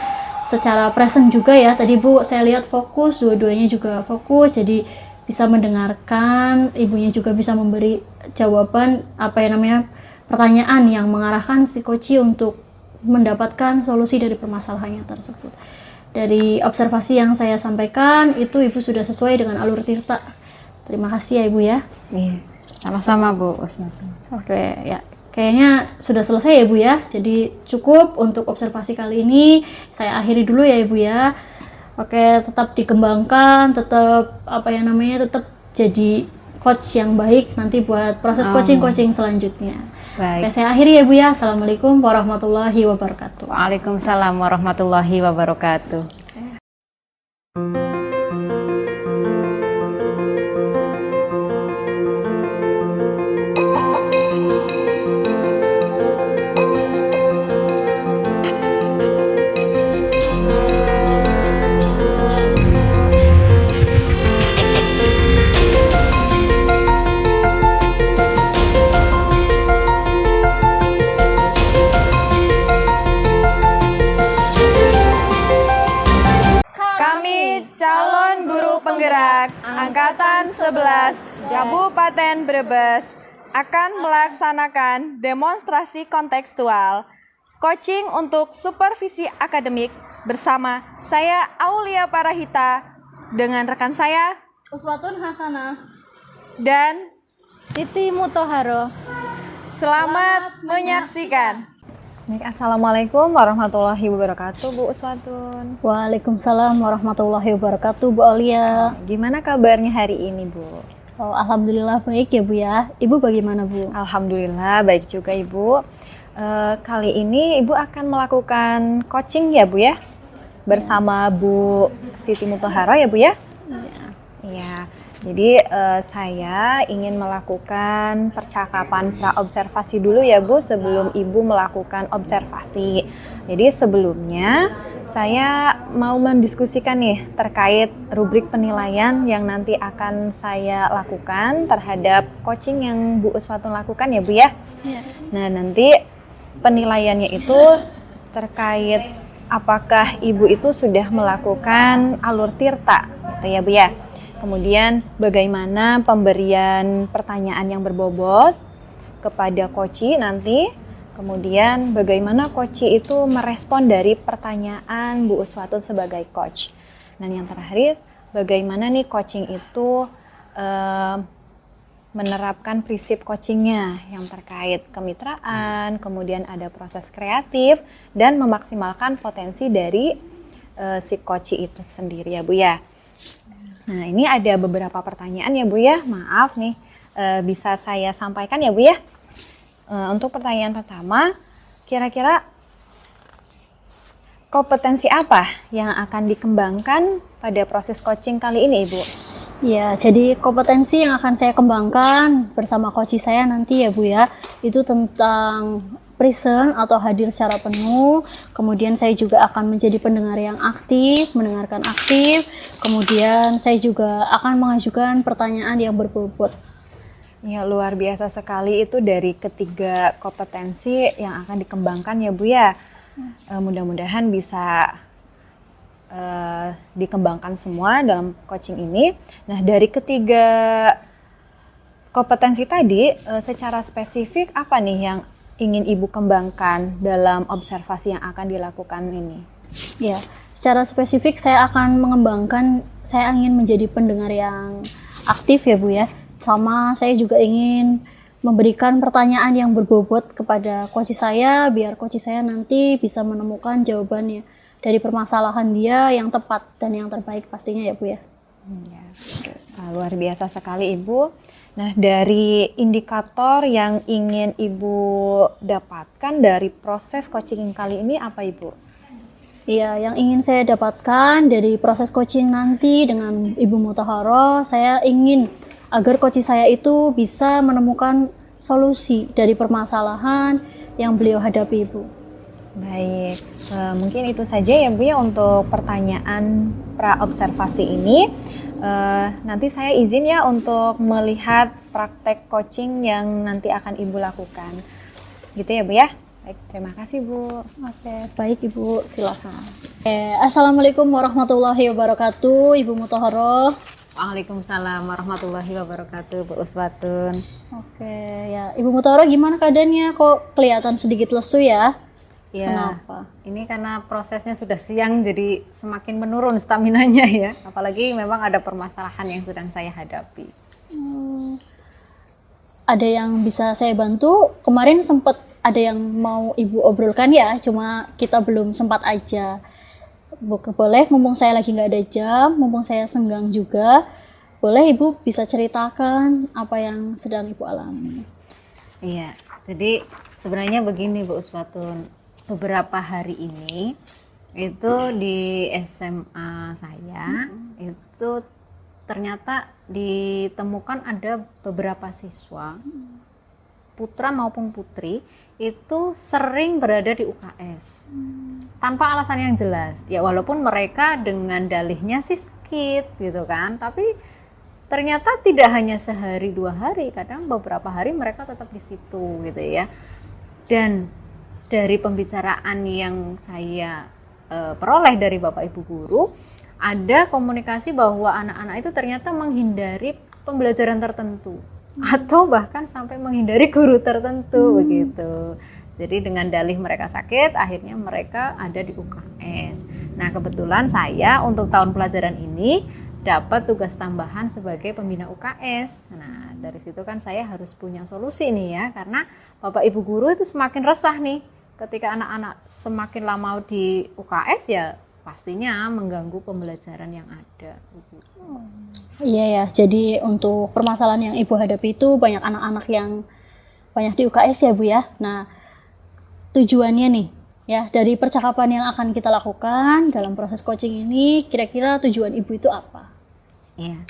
secara present juga ya. Tadi Bu saya lihat fokus, dua-duanya juga fokus, jadi bisa mendengarkan, ibunya juga bisa memberi jawaban pertanyaan yang mengarahkan si coach untuk mendapatkan solusi dari permasalahannya tersebut. Dari observasi yang saya sampaikan itu Ibu sudah sesuai dengan alur Tirta. Terima kasih ya Ibu ya. Iya, sama-sama Bu Uswatun. Oke ya, kayaknya sudah selesai ya Ibu ya. Jadi cukup untuk observasi kali ini. Saya akhiri dulu ya Ibu ya. Oke, tetap dikembangkan, tetap tetap jadi coach yang baik nanti buat proses coaching selanjutnya. Baik. Oke, saya akhiri ya Bu ya. Assalamualaikum warahmatullahi wabarakatuh. Waalaikumsalam warahmatullahi wabarakatuh. Kami calon guru penggerak Angkatan 11 Kabupaten Brebes akan melaksanakan demonstrasi kontekstual coaching untuk supervisi akademik bersama saya Aulia Parahita dengan rekan saya Uswatun Hasanah. dan Siti Mutahharah. selamat menyaksikan. Baik, Assalamualaikum warahmatullahi wabarakatuh Bu Uswatun. Waalaikumsalam warahmatullahi wabarakatuh Bu Aulia. Gimana kabarnya hari ini Bu? Oh, alhamdulillah baik ya Bu ya. Ibu bagaimana Bu? Alhamdulillah baik juga Ibu. Kali ini Ibu akan melakukan coaching ya Bu ya? Bersama Bu Siti Mutahharah ya Bu ya? Iya. Jadi saya ingin melakukan percakapan praobservasi dulu ya Bu sebelum Ibu melakukan observasi. Jadi sebelumnya saya mau mendiskusikan nih terkait rubrik penilaian yang nanti akan saya lakukan terhadap coaching yang Bu Uswatun lakukan ya Bu ya. Nah nanti penilaiannya itu terkait apakah Ibu itu sudah melakukan alur Tirta gitu ya Bu ya. Kemudian bagaimana pemberian pertanyaan yang berbobot kepada coach nanti. Kemudian bagaimana coach itu merespon dari pertanyaan Bu Uswatun sebagai coach. Dan yang terakhir, bagaimana nih coaching itu menerapkan prinsip coachingnya yang terkait kemitraan, kemudian ada proses kreatif dan memaksimalkan potensi dari si coach itu sendiri ya Bu ya. Nah ini ada beberapa pertanyaan ya Bu ya, maaf nih bisa saya sampaikan ya Bu ya. Untuk pertanyaan pertama, kira-kira kompetensi apa yang akan dikembangkan pada proses coaching kali ini Ibu? Ya, jadi kompetensi yang akan saya kembangkan bersama coach saya nanti ya Bu ya, itu tentang present atau hadir secara penuh. Kemudian saya juga akan menjadi pendengar yang aktif, mendengarkan aktif. Kemudian saya juga akan mengajukan pertanyaan yang berbobot. Ya luar biasa sekali itu dari ketiga kompetensi yang akan dikembangkan ya Bu ya. Mudah-mudahan bisa dikembangkan semua dalam coaching ini. Nah dari ketiga kompetensi tadi secara spesifik apa nih yang ingin Ibu kembangkan dalam observasi yang akan dilakukan ini? Ya, secara spesifik saya akan mengembangkan, saya ingin menjadi pendengar yang aktif ya Bu ya. Sama saya juga ingin memberikan pertanyaan yang berbobot kepada coach saya, biar coach saya nanti bisa menemukan jawabannya dari permasalahan dia yang tepat dan yang terbaik pastinya ya Bu ya. Luar biasa sekali Ibu. Nah, dari indikator yang ingin Ibu dapatkan dari proses coaching kali ini apa Ibu? Iya, yang ingin saya dapatkan dari proses coaching nanti dengan Ibu Mutahharoh, saya ingin agar coaching saya itu bisa menemukan solusi dari permasalahan yang beliau hadapi, Ibu. Baik, mungkin itu saja ya Bu ya untuk pertanyaan pra-observasi ini. Nanti saya izin ya untuk melihat praktek coaching yang nanti akan Ibu lakukan. Gitu ya Bu ya? Baik, terima kasih Bu. Oke, baik Ibu, silakan. Assalamualaikum warahmatullahi wabarakatuh, Ibu Mutahharoh. Waalaikumsalam warahmatullahi wabarakatuh, Bu Uswatun. Oke, ya Ibu Mutahharoh gimana keadaannya? Kok kelihatan sedikit lesu ya? Ya, Kenapa? ini karena prosesnya sudah siang jadi semakin menurun staminanya ya. Apalagi memang ada permasalahan yang sedang saya hadapi. Ada yang bisa saya bantu? Kemarin sempat ada yang mau Ibu obrolkan ya, cuma kita belum sempat aja. Boleh, mumpung saya lagi nggak ada jam, mumpung saya senggang juga, boleh Ibu bisa ceritakan apa yang sedang Ibu alami. Iya, jadi sebenarnya begini Bu Uswatun, beberapa hari ini itu di SMA saya itu ternyata ditemukan ada beberapa siswa putra maupun putri itu sering berada di UKS tanpa alasan yang jelas. Ya walaupun mereka dengan dalihnya sih sakit gitu kan, tapi ternyata tidak hanya sehari 2 hari, kadang beberapa hari mereka tetap di situ gitu ya. Dan dari pembicaraan yang saya peroleh dari Bapak Ibu guru, ada komunikasi bahwa anak-anak itu ternyata menghindari pembelajaran tertentu atau bahkan sampai menghindari guru tertentu begitu. Jadi dengan dalih mereka sakit, akhirnya mereka ada di UKS. Nah kebetulan saya untuk tahun pelajaran ini dapat tugas tambahan sebagai pembina UKS. Nah dari situ kan saya harus punya solusi nih ya, karena Bapak Ibu guru itu semakin resah nih ketika anak-anak semakin lama di UKS, ya pastinya mengganggu pembelajaran yang ada. Iya ya, jadi untuk permasalahan yang Ibu hadapi itu banyak anak-anak yang banyak di UKS ya Bu ya. Nah, tujuannya nih ya, dari percakapan yang akan kita lakukan dalam proses coaching ini, kira-kira tujuan Ibu itu apa? Iya.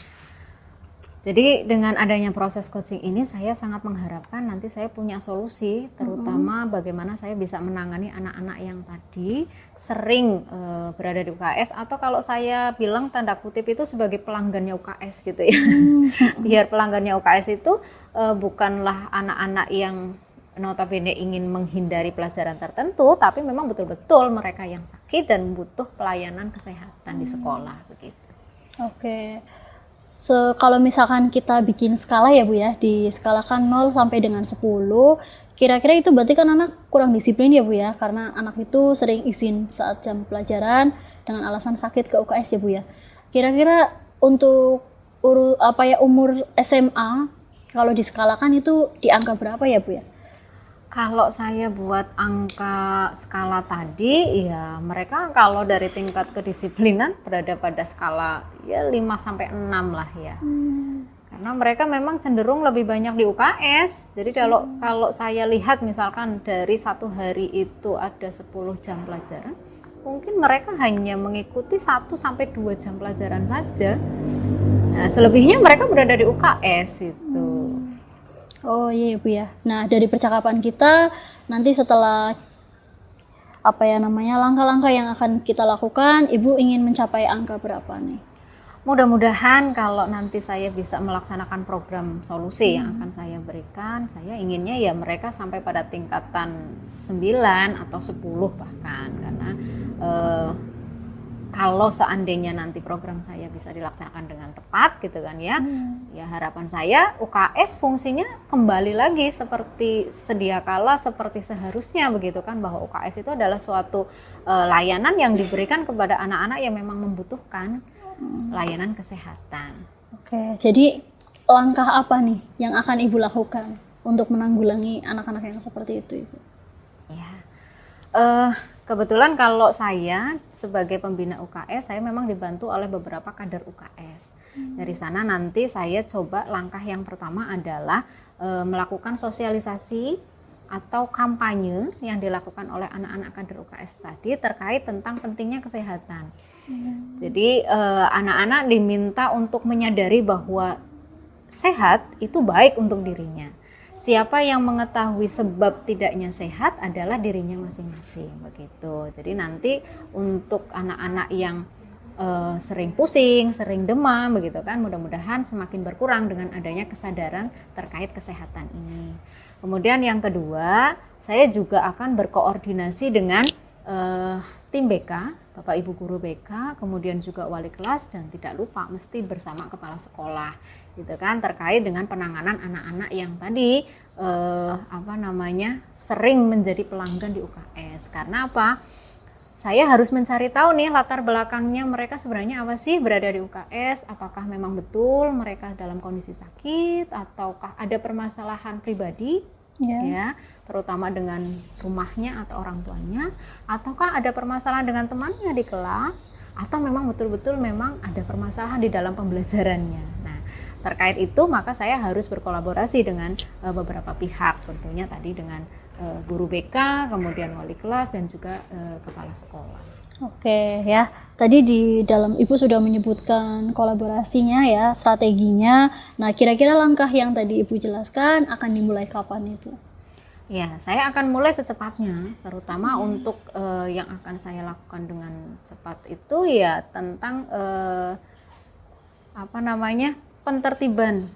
Jadi dengan adanya proses coaching ini saya sangat mengharapkan nanti saya punya solusi, terutama bagaimana saya bisa menangani anak-anak yang tadi sering berada di UKS, atau kalau saya bilang tanda kutip itu sebagai pelanggannya UKS gitu ya. Biar pelanggannya UKS itu bukanlah anak-anak yang notabene ingin menghindari pelajaran tertentu, tapi memang betul-betul mereka yang sakit dan butuh pelayanan kesehatan di sekolah begitu. Oke. Kalau misalkan kita bikin skala ya Bu ya, diskalakan 0 sampai dengan 10, kira-kira itu berarti kan anak kurang disiplin ya Bu ya, karena anak itu sering izin saat jam pelajaran dengan alasan sakit ke UKS ya Bu ya. Kira-kira untuk umur SMA kalau diskalakan itu di angka berapa ya Bu ya? Kalau saya buat angka skala tadi, ya mereka kalau dari tingkat kedisiplinan berada pada skala ya 5 sampai 6 lah ya. Karena mereka memang cenderung lebih banyak di UKS. Jadi kalau saya lihat misalkan dari satu hari itu ada 10 jam pelajaran, mungkin mereka hanya mengikuti 1 sampai 2 jam pelajaran saja. Nah, selebihnya mereka berada di UKS itu. Oh iya Bu ya. Nah dari percakapan kita nanti setelah langkah-langkah yang akan kita lakukan, Ibu ingin mencapai angka berapa nih? Mudah-mudahan kalau nanti saya bisa melaksanakan program solusi yang akan saya berikan, saya inginnya ya mereka sampai pada tingkatan 9 atau 10 bahkan, karena kalau seandainya nanti program saya bisa dilaksanakan dengan tepat gitu kan ya, ya harapan saya UKS fungsinya kembali lagi seperti sedia kala, seperti seharusnya begitu kan, bahwa UKS itu adalah suatu layanan yang diberikan kepada anak-anak yang memang membutuhkan layanan kesehatan. Oke, jadi langkah apa nih yang akan Ibu lakukan untuk menanggulangi anak-anak yang seperti itu Ibu? Ya, kebetulan kalau saya sebagai pembina UKS, saya memang dibantu oleh beberapa kader UKS. Dari sana nanti saya coba langkah yang pertama adalah melakukan sosialisasi atau kampanye yang dilakukan oleh anak-anak kader UKS tadi terkait tentang pentingnya kesehatan. Jadi anak-anak diminta untuk menyadari bahwa sehat itu baik untuk dirinya. Siapa yang mengetahui sebab tidaknya sehat adalah dirinya masing-masing, begitu. Jadi nanti untuk anak-anak yang sering pusing, sering demam, begitu kan, mudah-mudahan semakin berkurang dengan adanya kesadaran terkait kesehatan ini. Kemudian yang kedua, saya juga akan berkoordinasi dengan tim BK, Bapak Ibu guru BK, kemudian juga wali kelas, dan tidak lupa mesti bersama kepala sekolah, gitu kan, terkait dengan penanganan anak-anak yang tadi sering menjadi pelanggan di UKS. Karena apa? Saya harus mencari tahu nih latar belakangnya mereka sebenarnya apa sih berada di UKS, apakah memang betul mereka dalam kondisi sakit ataukah ada permasalahan pribadi, ya, terutama dengan rumahnya atau orang tuanya, ataukah ada permasalahan dengan temannya di kelas, atau memang betul-betul memang ada permasalahan di dalam pembelajarannya. Nah, terkait itu maka saya harus berkolaborasi dengan beberapa pihak, tentunya tadi dengan guru BK, kemudian wali kelas, dan juga kepala sekolah. Oke ya, tadi di dalam Ibu sudah menyebutkan kolaborasinya ya, strateginya. Nah, kira-kira langkah yang tadi Ibu jelaskan akan dimulai kapan Ibu? Ya, saya akan mulai secepatnya, terutama untuk yang akan saya lakukan dengan cepat itu ya tentang pentertiban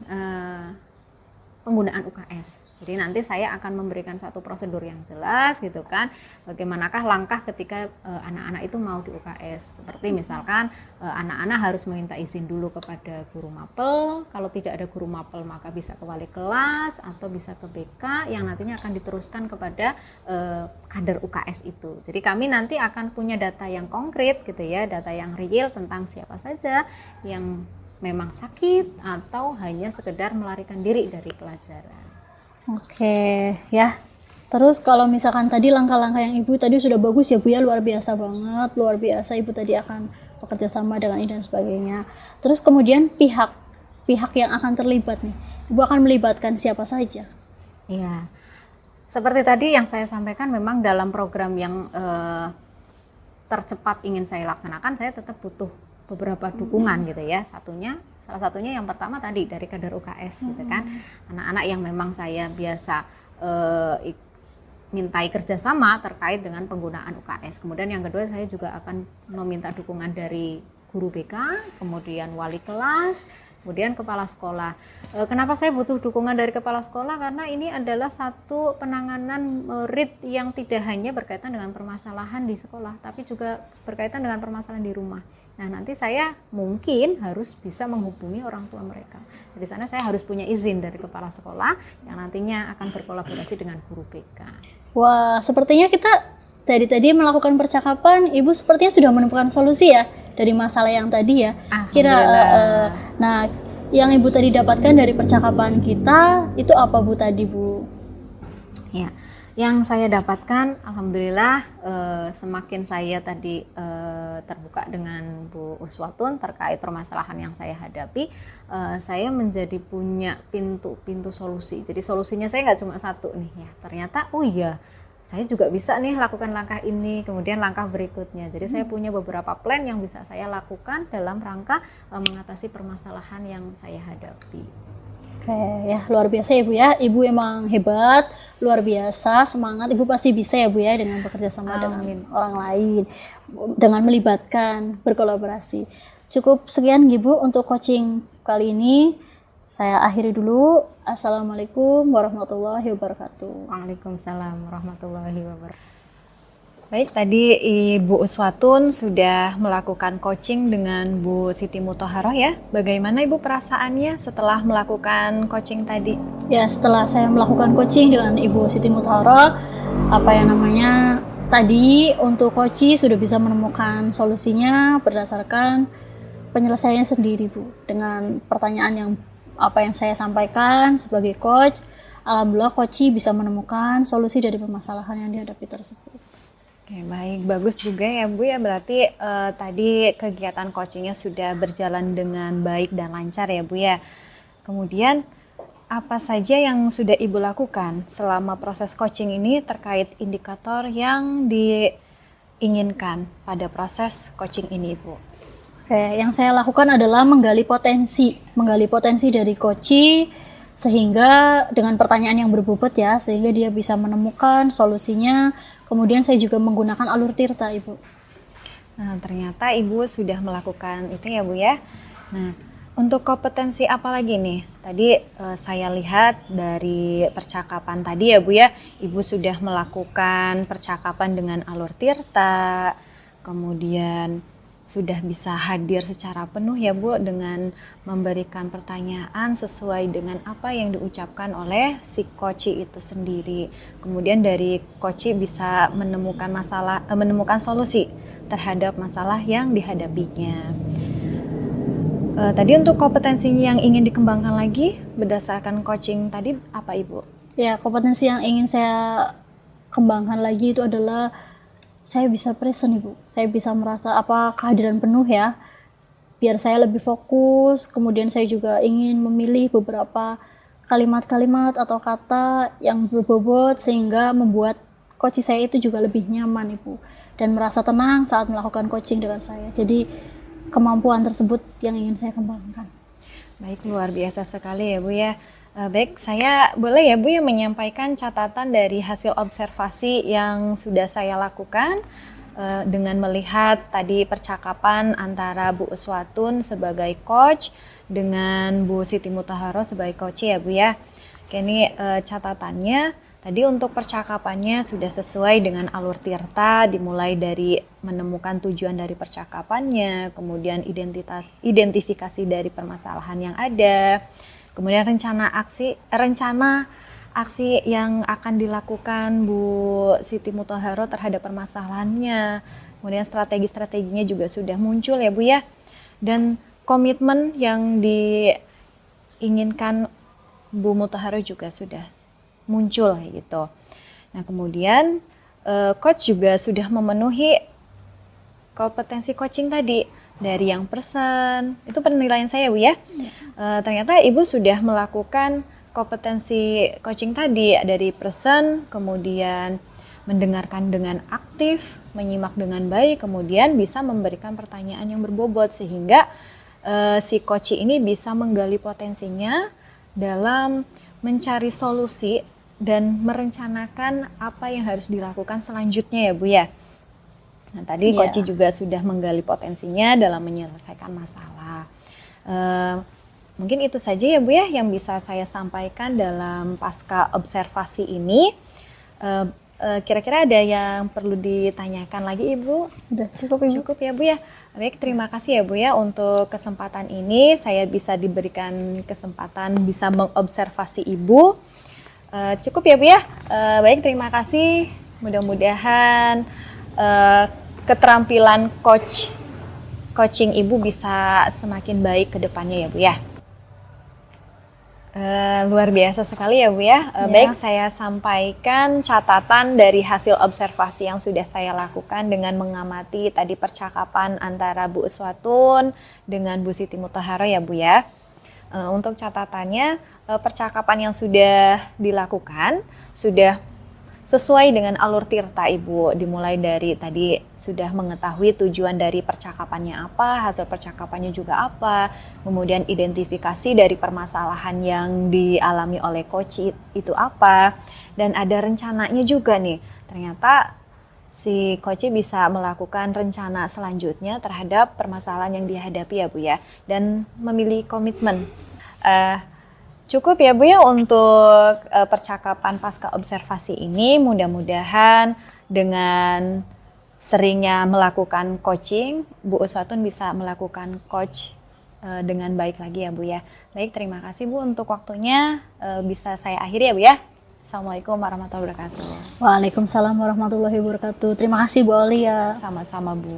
penggunaan UKS. Jadi nanti saya akan memberikan satu prosedur yang jelas, gitu kan, bagaimanakah langkah ketika anak-anak itu mau di UKS. Seperti misalkan anak-anak harus meminta izin dulu kepada guru mapel, kalau tidak ada guru mapel maka bisa ke wali kelas atau bisa ke BK yang nantinya akan diteruskan kepada kader UKS itu. Jadi kami nanti akan punya data yang konkret, gitu ya, data yang real tentang siapa saja yang memang sakit atau hanya sekedar melarikan diri dari pelajaran. Oke ya, terus kalau misalkan tadi langkah-langkah yang Ibu tadi sudah bagus ya Bu ya, luar biasa banget, luar biasa. Ibu tadi akan bekerja sama dengan ini dan sebagainya. Terus kemudian pihak yang akan terlibat nih, Ibu akan melibatkan siapa saja? Iya, seperti tadi yang saya sampaikan, memang dalam program yang tercepat ingin saya laksanakan, saya tetap butuh beberapa dukungan, gitu ya. Salah satunya yang pertama tadi dari kader UKS, gitu kan, anak-anak yang memang saya biasa mintai kerjasama terkait dengan penggunaan UKS. Kemudian yang kedua, saya juga akan meminta dukungan dari guru BK, kemudian wali kelas, kemudian kepala sekolah. Kenapa saya butuh dukungan dari kepala sekolah? Karena ini adalah satu penanganan murid yang tidak hanya berkaitan dengan permasalahan di sekolah, tapi juga berkaitan dengan permasalahan di rumah. Nah, nanti saya mungkin harus bisa menghubungi orang tua mereka. Di sana saya harus punya izin dari kepala sekolah yang nantinya akan berkolaborasi dengan guru BK. Wah, sepertinya kita tadi melakukan percakapan, Ibu sepertinya sudah menemukan solusi ya dari masalah yang tadi ya. Nah, yang Ibu tadi dapatkan dari percakapan kita itu apa Bu tadi Bu? Ya, yang saya dapatkan, alhamdulillah, semakin saya tadi terbuka dengan Bu Uswatun terkait permasalahan yang saya hadapi, saya menjadi punya pintu solusi. Jadi solusinya saya nggak cuma satu nih ya. Ternyata, oh iya, saya juga bisa nih lakukan langkah ini, kemudian langkah berikutnya. Jadi saya punya beberapa plan yang bisa saya lakukan dalam rangka mengatasi permasalahan yang saya hadapi. Oke ya, luar biasa ya Bu ya. Ibu emang hebat, luar biasa, semangat. Ibu pasti bisa ya Bu ya dengan bekerja sama dengan orang lain, dengan melibatkan, berkolaborasi. Cukup sekian Ibu untuk coaching kali ini. Saya akhiri dulu. Assalamualaikum warahmatullahi wabarakatuh. Waalaikumsalam warahmatullahi wabarakatuh. Baik, tadi Ibu Uswatun sudah melakukan coaching dengan Bu Siti Muthaharoh ya. Bagaimana Ibu perasaannya setelah melakukan coaching tadi? Ya, setelah saya melakukan coaching dengan Ibu Siti Muthaharoh, tadi untuk coaching sudah bisa menemukan solusinya berdasarkan penyelesaiannya sendiri Bu. Dengan pertanyaan yang saya sampaikan sebagai coach, alhamdulillah coaching bisa menemukan solusi dari permasalahan yang dihadapi tersebut. Oke, baik, bagus juga ya Bu ya, berarti tadi kegiatan coachingnya sudah berjalan dengan baik dan lancar ya Bu ya. Kemudian apa saja yang sudah Ibu lakukan selama proses coaching ini terkait indikator yang diinginkan pada proses coaching ini, Ibu? Oke, yang saya lakukan adalah menggali potensi dari coach sehingga dengan pertanyaan yang berbobot ya, sehingga dia bisa menemukan solusinya. Kemudian saya juga menggunakan alur tirta, Ibu. Nah, ternyata Ibu sudah melakukan itu ya, Bu ya. Nah, untuk kompetensi apa lagi nih? Tadi saya lihat dari percakapan tadi ya, Bu ya, Ibu sudah melakukan percakapan dengan alur tirta, kemudian sudah bisa hadir secara penuh ya, Bu, dengan memberikan pertanyaan sesuai dengan apa yang diucapkan oleh si coach itu sendiri. Kemudian dari coach bisa menemukan solusi terhadap masalah yang dihadapinya. Tadi untuk kompetensi yang ingin dikembangkan lagi berdasarkan coaching tadi apa, Ibu? Ya, kompetensi yang ingin saya kembangkan lagi itu adalah saya bisa present, Ibu. Saya bisa merasa kehadiran penuh ya. Biar saya lebih fokus. Kemudian saya juga ingin memilih beberapa kalimat-kalimat atau kata yang berbobot sehingga membuat coach saya itu juga lebih nyaman, Ibu. Dan merasa tenang saat melakukan coaching dengan saya. Jadi kemampuan tersebut yang ingin saya kembangkan. Baik, luar biasa sekali ya, Bu ya. Baik, saya boleh ya, Bu, ya menyampaikan catatan dari hasil observasi yang sudah saya lakukan dengan melihat tadi percakapan antara Bu Uswatun sebagai coach dengan Bu Siti Mutahharoh sebagai coach ya, Bu ya. Oke, ini catatannya. Tadi untuk percakapannya sudah sesuai dengan alur tirta, dimulai dari menemukan tujuan dari percakapannya, kemudian identifikasi dari permasalahan yang ada, kemudian rencana aksi yang akan dilakukan Bu Siti Mutahharoh terhadap permasalahannya, kemudian strategi-strateginya juga sudah muncul ya, Bu ya, dan komitmen yang diinginkan Bu Mutahharoh juga sudah muncul gitu. Nah, kemudian coach juga sudah memenuhi kompetensi coaching tadi dari yang person. Itu penilaian saya, Bu ya. Ternyata Ibu sudah melakukan kompetensi coaching tadi dari person, kemudian mendengarkan dengan aktif, menyimak dengan baik, kemudian bisa memberikan pertanyaan yang berbobot sehingga si coach ini bisa menggali potensinya dalam mencari solusi dan merencanakan apa yang harus dilakukan selanjutnya ya, Bu ya. Nah, tadi coach juga sudah menggali potensinya dalam menyelesaikan masalah. Mungkin itu saja ya, Bu ya yang bisa saya sampaikan dalam pasca observasi ini. Kira-kira ada yang perlu ditanyakan lagi, Ibu? Udah cukup, Ibu. Cukup ya, Bu ya. Baik, terima kasih ya, Bu ya untuk kesempatan ini. Saya bisa diberikan kesempatan bisa mengobservasi Ibu. Cukup ya, Bu ya. Baik, terima kasih. Mudah-mudahan keterampilan coaching Ibu bisa semakin baik ke depannya ya, Bu ya. Luar biasa sekali ya, Bu ya. Baik, saya sampaikan catatan dari hasil observasi yang sudah saya lakukan dengan mengamati tadi percakapan antara Bu Uswatun dengan Bu Siti Mutahharoh ya, Bu ya. Untuk catatannya, percakapan yang sudah dilakukan sudah sesuai dengan alur tirta, Ibu. Dimulai dari tadi sudah mengetahui tujuan dari percakapannya apa, hasil percakapannya juga apa, kemudian identifikasi dari permasalahan yang dialami oleh coach itu apa, dan ada rencananya juga nih. Ternyata si coach bisa melakukan rencana selanjutnya terhadap permasalahan yang dihadapi ya, Bu ya, dan memilih komitmen. Cukup ya, Bu ya untuk percakapan pasca observasi ini. Mudah-mudahan dengan seringnya melakukan coaching, Bu Uswatun bisa melakukan coach dengan baik lagi ya, Bu ya. Baik, terima kasih Bu untuk waktunya. Bisa saya akhiri ya, Bu ya. Assalamualaikum warahmatullahi wabarakatuh. Waalaikumsalam warahmatullahi wabarakatuh. Terima kasih Bu Aulia. Sama-sama, Bu.